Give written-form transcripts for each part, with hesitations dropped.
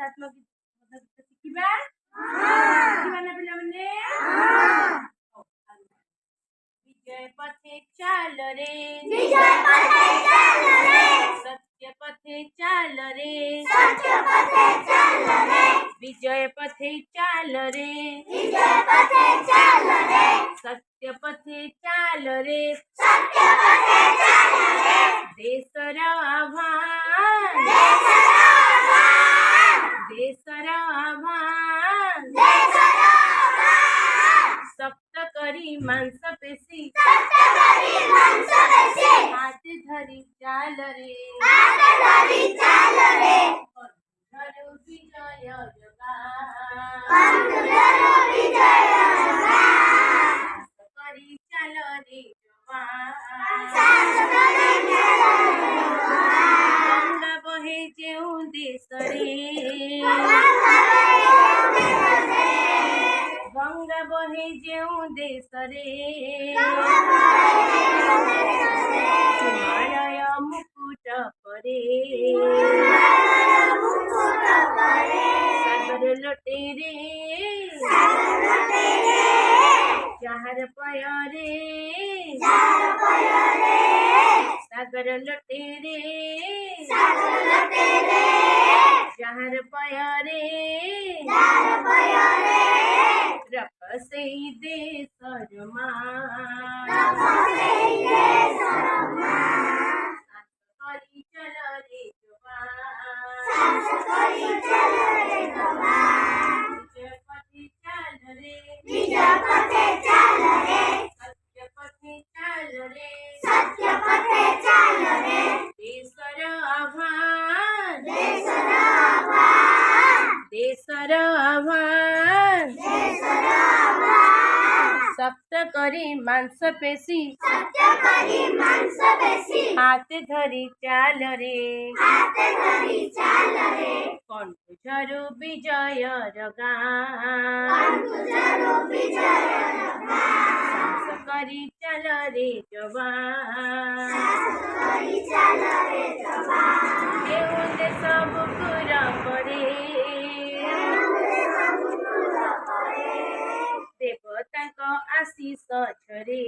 ଦେଶାତ୍ମକ ଗୀତ ଶିଖିବା। ଶିଖିବା ନା ପିଲାମାନେ? विजय पथे चाल रे, विजय पथे चाल रे, सत्य पथे चाल रे, सत्य पथे चाल रे, विजय पथे चाल रे, विजय पथे चाल रे, सत्य पथे चाल रे, सत्य पथे चाल रे, देशर आभान, देशर आभान, देशर आभान, देशर आभान, सप्त करी मांस पेशी, सप्त करी मांस पेशी, हाथ धरी चाल रे, हाथ धरी चाल रे, धरो विजय जगान, धरो विजय जगान, करी चाल रे जवान, साहस करी चाल रे जवान, गंगा बहे जेऊ देश रे, गंगा बहे जेऊ देश रे, हिमालय मुकुट परे, सागर लटे रे, जहार पय रे, सागर लटे रे, जहार पय रे, रपसे देशर मान, करी चल रे जवान, विजय पथे चाल रे, विजय पथे चाल रे, सत्य पथे चाल रे, सत्य पथे चाल रे, देशर आभान, देशर आभान, देशर आभान, देशर आभान, सप्त करी मांस पेशी, सप्त करी मांस पेशी, हाथ धरी चाल रे, हाथ धरी चाल रे, कंठ झरू विजय जगान, कंठ झरू विजय जगान, साहस करी चाल रे जवान, साहस करी चाल रे जवान, देऊ देश बुकुर परे, देवतांक आशीष झरे,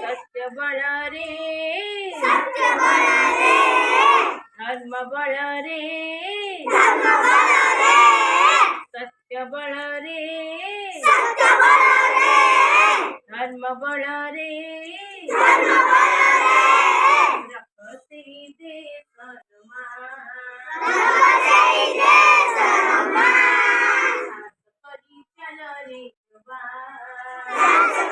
सत्य बळ रे, सत्य बळ रे, धर्म बळ रे, धर्म बळ रे, सत्य बळ रे, सत्य बळ रे, धर्म बळ रे, धर्म बळ रे, रखसे देशर मान, रखसे देशर मान, करी चल रे जवान,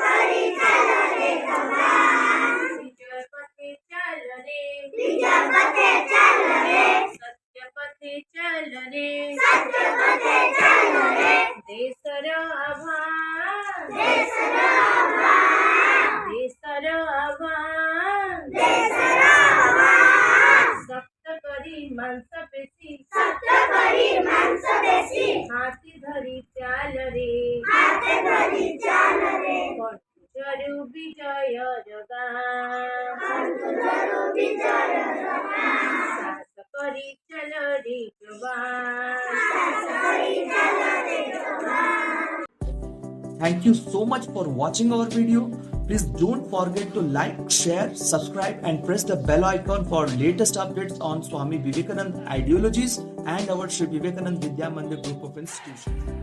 करी चल रे जवान, विजय पथे चाल रे, विजय पथे चाल रे, सत्य पथे चाल रे, सत्य पथे चाल रे, देशर आभान, देशर आभान, देशर आभान, देशर आभान, सप्त करी मांस पेशी, सप्त करी मांस पेशी, हाथ धरी चाल रे, हाथ धरी चाल रे, कंठ झरू विजय जगान, कंठ झरू विजय जगान, साहस करी चल रे जवान, साहस करी चल रे जवान. Thank you so much for watching our video. Please don't forget to like, share, subscribe and press the bell icon for latest updates on Swami Vivekananda ideologies and our Sri Vivekananda Vidya Mandir group of institutions.